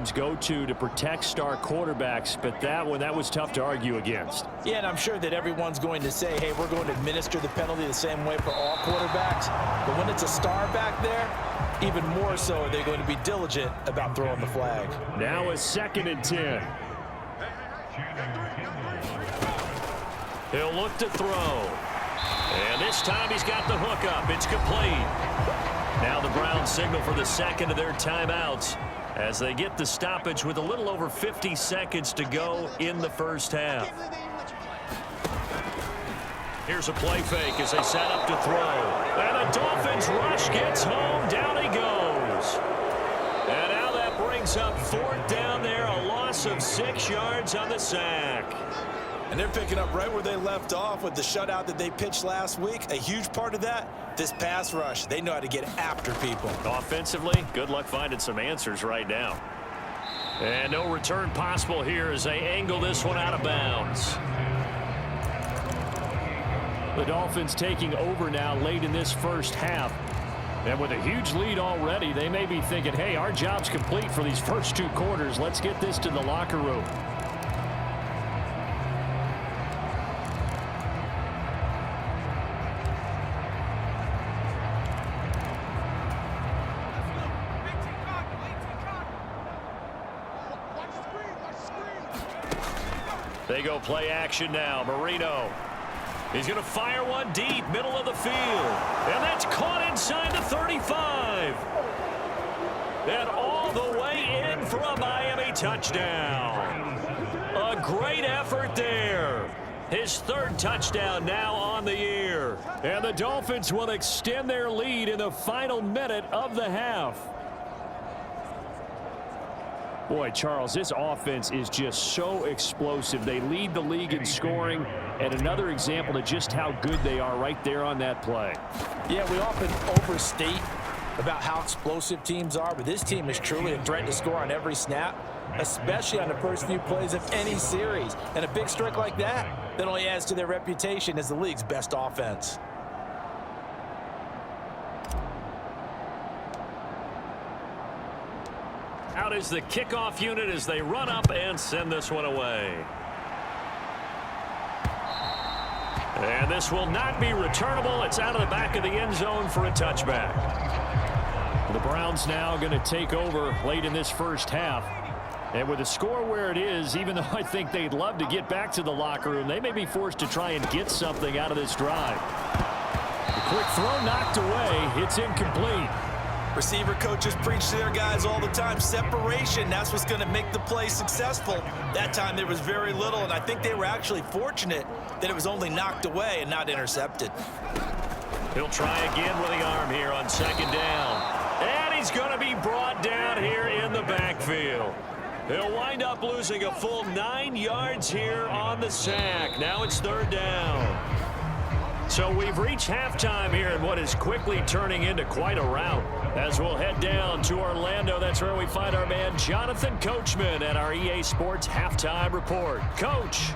sometimes go to protect star quarterbacks, but that was tough to argue against. Yeah, and I'm sure that everyone's going to say, hey, we're going to administer the penalty the same way for all quarterbacks. But when it's a star back there, even more so are they going to be diligent about throwing the flag. Now a 2nd and 10. He'll look to throw. And this time he's got the hook up. It's complete. Now the Browns signal for the 2nd of their timeouts as they get the stoppage with a little over 50 seconds to go in the first half. Here's a play fake as they set up to throw. And the Dolphins rush gets home. Down he goes. And now that brings up 4th down there. A loss of 6 yards on the sack. And they're picking up right where they left off with the shutout that they pitched last week. A huge part of that, this pass rush. They know how to get after people. Offensively, good luck finding some answers right now. And no return possible here as they angle this one out of bounds. The Dolphins taking over now late in this first half. And with a huge lead already, they may be thinking, hey, our job's complete for these first 2 quarters. Let's get this to the locker room. They go play action now. Marino. He's going to fire one deep, middle of the field. And that's caught inside the 35. And all the way in for a Miami touchdown. A great effort there. His 3rd touchdown now on the year. And the Dolphins will extend their lead in the final minute of the half. Boy, Charles, this offense is just so explosive. They lead the league in scoring, and another example of just how good they are right there on that play. Yeah, we often overstate about how explosive teams are, but this team is truly a threat to score on every snap, especially on the first few plays of any series. And a big streak like that only adds to their reputation as the league's best offense. Out is the kickoff unit as they run up and send this one away. And this will not be returnable. It's out of the back of the end zone for a touchback. The Browns now going to take over late in this first half. And with the score where it is, even though I think they'd love to get back to the locker room, they may be forced to try and get something out of this drive. The quick throw knocked away. It's incomplete. Receiver coaches preach to their guys all the time. Separation, that's what's going to make the play successful. That time there was very little, and I think they were actually fortunate that it was only knocked away and not intercepted. He'll try again with the arm here on 2nd down. And he's going to be brought down here in the backfield. He'll wind up losing a full 9 yards here on the sack. Now it's 3rd down. So we've reached halftime here in what is quickly turning into quite a rout. As we'll head down to Orlando, that's where we find our man Jonathan Coachman at our EA Sports Halftime Report. Coach.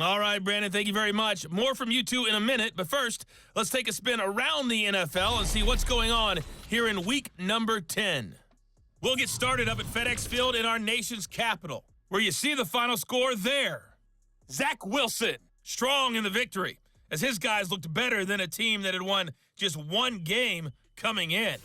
All right, Brandon, thank you very much. More from you two in a minute, but first, let's take a spin around the NFL and see what's going on here in week number 10. We'll get started up at FedEx Field in our nation's capital, where you see the final score there. Zach Wilson, strong in the victory, as his guys looked better than a team that had won just 1 game coming in.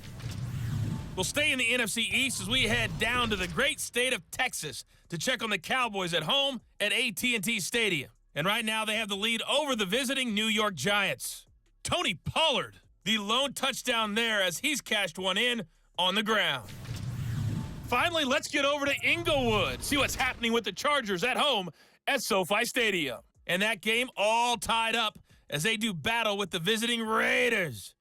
We'll stay in the NFC East as we head down to the great state of Texas to check on the Cowboys at home at AT&T Stadium. And right now they have the lead over the visiting New York Giants. Tony Pollard, the lone touchdown there as he's cashed one in on the ground. Finally, let's get over to Inglewood, see what's happening with the Chargers at home at SoFi Stadium. And that game all tied up as they do battle with the visiting Raiders.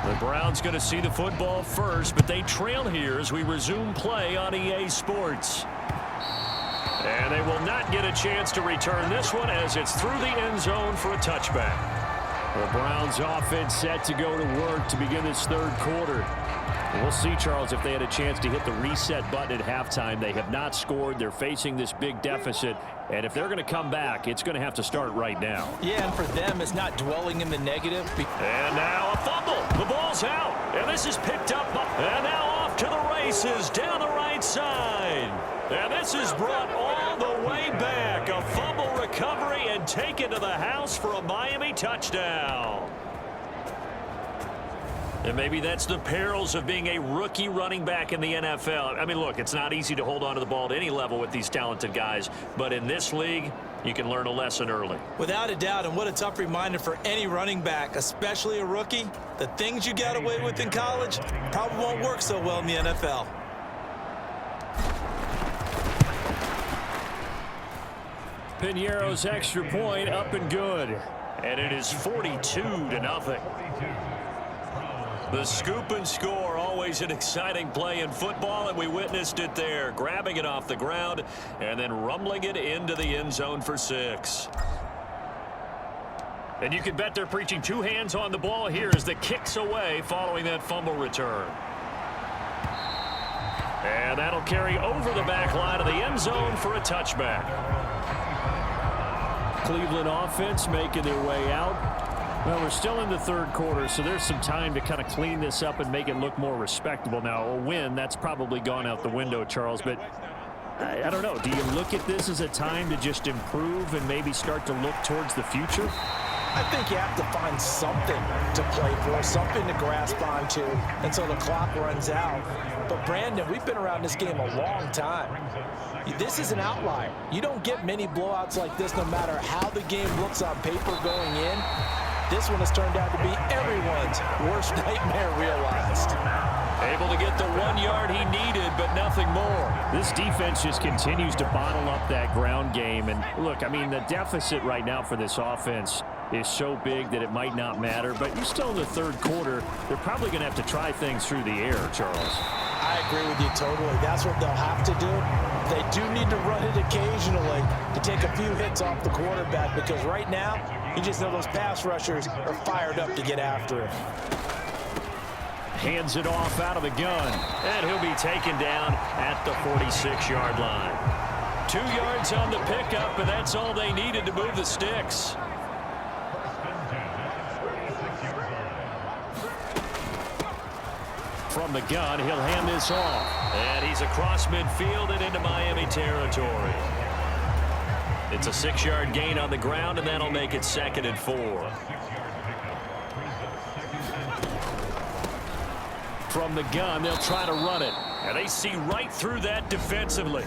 The Browns going to see the football first, but they trail here as we resume play on EA Sports. And they will not get a chance to return this one as it's through the end zone for a touchback. The Browns offense set to go to work to begin this third quarter. We'll see, Charles, if they had a chance to hit the reset button at halftime. They have not scored. They're facing this big deficit. And if they're going to come back, it's going to have to start right now. Yeah, and for them, it's not dwelling in the negative. And now a fumble. The ball's out. And this is picked up. And now off to the races down the right side. And this is brought all the way back. A fumble recovery and taken to the house for a Miami touchdown. And maybe that's the perils of being a rookie running back in the NFL. I mean, look, it's not easy to hold on to the ball at any level with these talented guys. But in this league, you can learn a lesson early. Without a doubt, and what a tough reminder for any running back, especially a rookie. The things you got away with in college probably won't work so well in the NFL. Piñeiro's extra point up and good. And it is 42-0. The scoop and score, always an exciting play in football, and we witnessed it there. Grabbing it off the ground and then rumbling it into the end zone for 6. And you can bet they're preaching two hands on the ball here as the kick's away following that fumble return. And that'll carry over the back line of the end zone for a touchback. Cleveland offense making their way out. Well, we're still in the third quarter, so there's some time to kind of clean this up and make it look more respectable. Now, a win, that's probably gone out the window, Charles, but I don't know. Do you look at this as a time to just improve and maybe start to look towards the future? I think you have to find something to play for, something to grasp onto until the clock runs out. But, Brandon, we've been around this game a long time. This is an outlier. You don't get many blowouts like this no matter how the game looks on paper going in. This one has turned out to be everyone's worst nightmare realized. Able to get the 1 yard he needed, but nothing more. This defense just continues to bottle up that ground game. And look, I mean, the deficit right now for this offense is so big that it might not matter. But you're still in the third quarter. They're probably going to have to try things through the air, Charles. I agree with you totally. That's what they'll have to do. They do need to run it occasionally to take a few hits off the quarterback, because right now, you just know those pass rushers are fired up to get after him. Hands it off out of the gun, and he'll be taken down at the 46-yard line. 2 yards on the pickup, and that's all they needed to move the sticks. From the gun, he'll hand this off. And he's across midfield and into Miami territory. It's a 6-yard gain on the ground, and that'll make it 2nd and 4. From the gun, they'll try to run it. And they see right through that defensively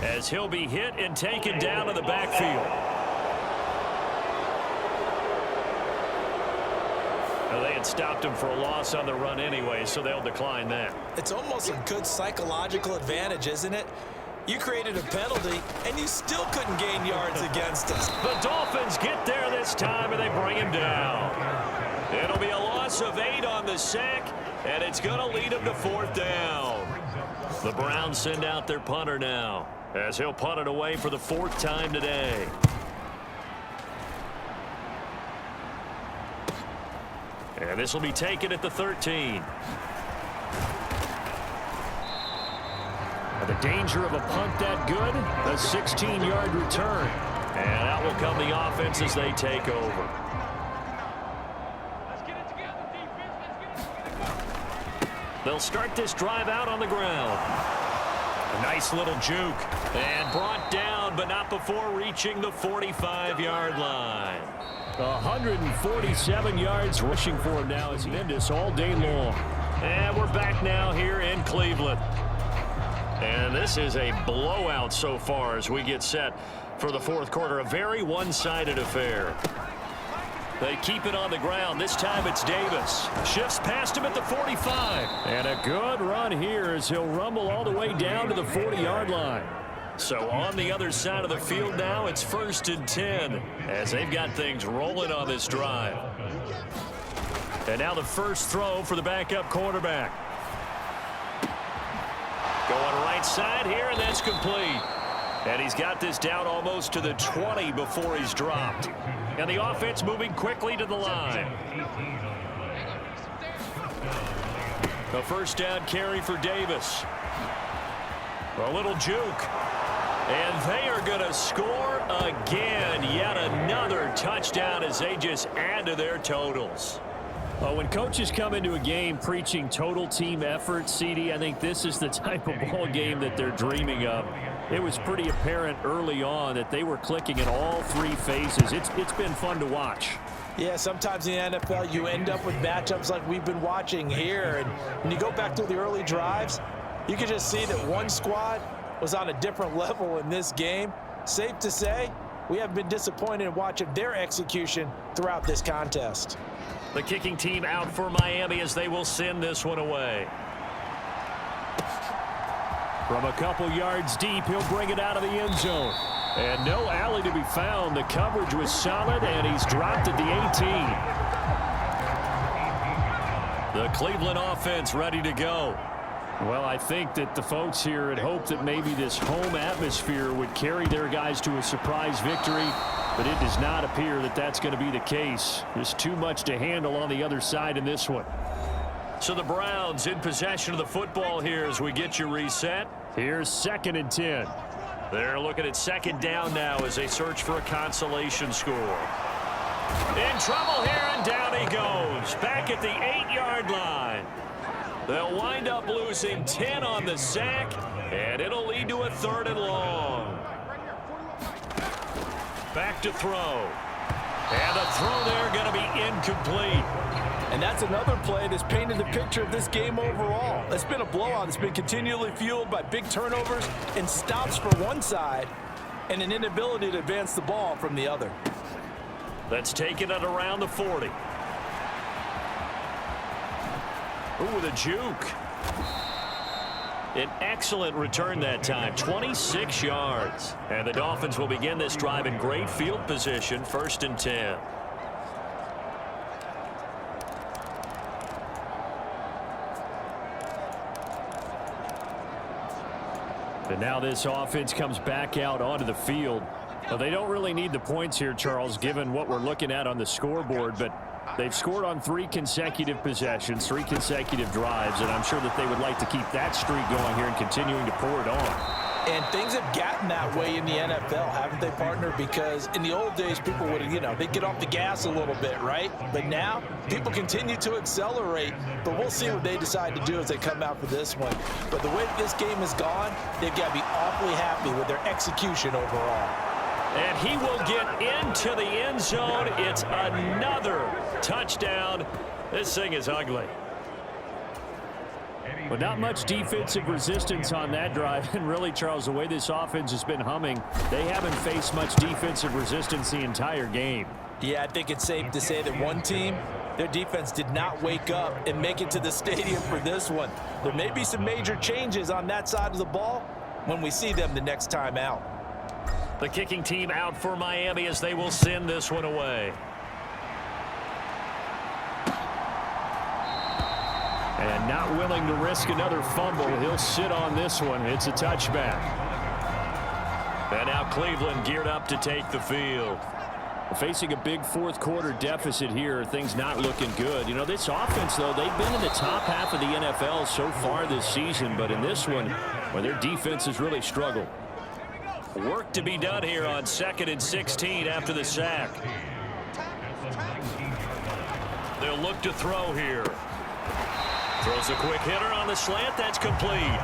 as he'll be hit and taken down to the backfield. They had stopped him for a loss on the run anyway, so they'll decline that. It's almost a good psychological advantage, isn't it? You created a penalty, and you still couldn't gain yards against us. The Dolphins get there this time, and they bring him down. It'll be a loss of 8 on the sack, and it's going to lead them to 4th down. The Browns send out their punter now, as he'll punt it away for the 4th time today. And this will be taken at the 13. The danger of a punt that good, a 16-yard return. And out will come the offense as they take over. They'll start this drive out on the ground. A nice little juke. And brought down, but not before reaching the 45-yard line. 147 yards rushing for him now as he ended this all day long. And we're back now here in Cleveland. And this is a blowout so far as we get set for the 4th quarter. A very one-sided affair. They keep it on the ground. This time it's Davis. Shifts past him at the 45. And a good run here as he'll rumble all the way down to the 40-yard line. So on the other side of the field now, it's 1st and 10 as they've got things rolling on this drive. And now the first throw for the backup quarterback. Going right side here, and that's complete. And he's got this down almost to the 20 before he's dropped. And the offense moving quickly to the line. A first down carry for Davis. A little juke. And they are going to score again. Yet another touchdown as they just add to their totals. Well, when coaches come into a game preaching total team effort, CD, I think this is the type of ball game that they're dreaming of. It was pretty apparent early on that they were clicking in all three phases. It's been fun to watch. Yeah, sometimes in the NFL you end up with matchups like we've been watching here. And when you go back to the early drives, you can just see that one squad was on a different level in this game. Safe to say, we have been disappointed in watching their execution throughout this contest. The kicking team out for Miami as they will send this one away. From a couple yards deep, he'll bring it out of the end zone. And no alley to be found. The coverage was solid, and he's dropped at the 18. The Cleveland offense ready to go. Well, I think that the folks here had hoped that maybe this home atmosphere would carry their guys to a surprise victory, but it does not appear that that's going to be the case. There's too much to handle on the other side in this one. So the Browns in possession of the football here as we get you reset. Here's 2nd and 10. They're looking at second down now as they search for a consolation score. In trouble here, and down he goes. Back at the 8-yard line. They'll wind up losing 10 on the sack, and it'll lead to a 3rd and long. Back to throw. And the throw there going to be incomplete. And that's another play that's painted the picture of this game overall. It's been a blowout. It's been continually fueled by big turnovers and stops for one side and an inability to advance the ball from the other. That's taken at around the 40. Ooh, the juke. An excellent return that time, 26 yards. And the Dolphins will begin this drive in great field position, 1st and 10. And now this offense comes back out onto the field. Well, they don't really need the points here, Charles, given what we're looking at on the scoreboard, but they've scored on 3 consecutive possessions, 3 consecutive drives, and I'm sure that they would like to keep that streak going here and continuing to pour it on. And things have gotten that way in the NFL, haven't they, partner? Because in the old days, people would, they'd get off the gas a little bit, right? But now, people continue to accelerate. But we'll see what they decide to do as they come out for this one. But the way this game has gone, they've got to be awfully happy with their execution overall. And he will get into the end zone. It's another touchdown. This thing is ugly. But not much defensive resistance on that drive. And really, Charles, the way this offense has been humming, they haven't faced much defensive resistance the entire game. Yeah, I think it's safe to say that one team, their defense did not wake up and make it to the stadium for this one. There may be some major changes on that side of the ball when we see them the next time out. The kicking team out for Miami as they will send this one away. And not willing to risk another fumble. He'll sit on this one. It's a touchback. And now Cleveland geared up to take the field. Facing a big 4th quarter deficit here. Things not looking good. This offense, though, they've been in the top half of the NFL so far this season. But in this one, well, their defense has really struggled. Work to be done here on 2nd and 16 after the sack. They'll look to throw here. Throws a quick hitter on the slant. That's complete.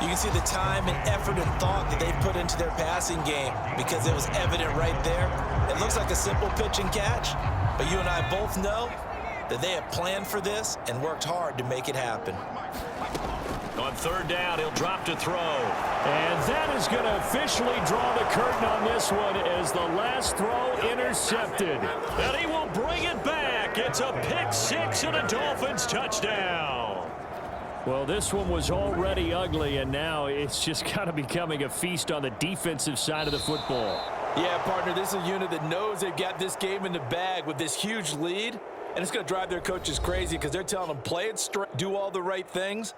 You can see the time and effort and thought that they've put into their passing game because it was evident right there. It looks like a simple pitch and catch, but you and I both know that they have planned for this and worked hard to make it happen. On 3rd down, he'll drop to throw. And that is going to officially draw the curtain on this one as the last throw intercepted. And he will bring it back. It's a pick-6 and a Dolphins touchdown. Well, this one was already ugly, and now it's just kind of becoming a feast on the defensive side of the football. Yeah, partner, this is a unit that knows they've got this game in the bag with this huge lead, and it's going to drive their coaches crazy because they're telling them play it straight, do all the right things,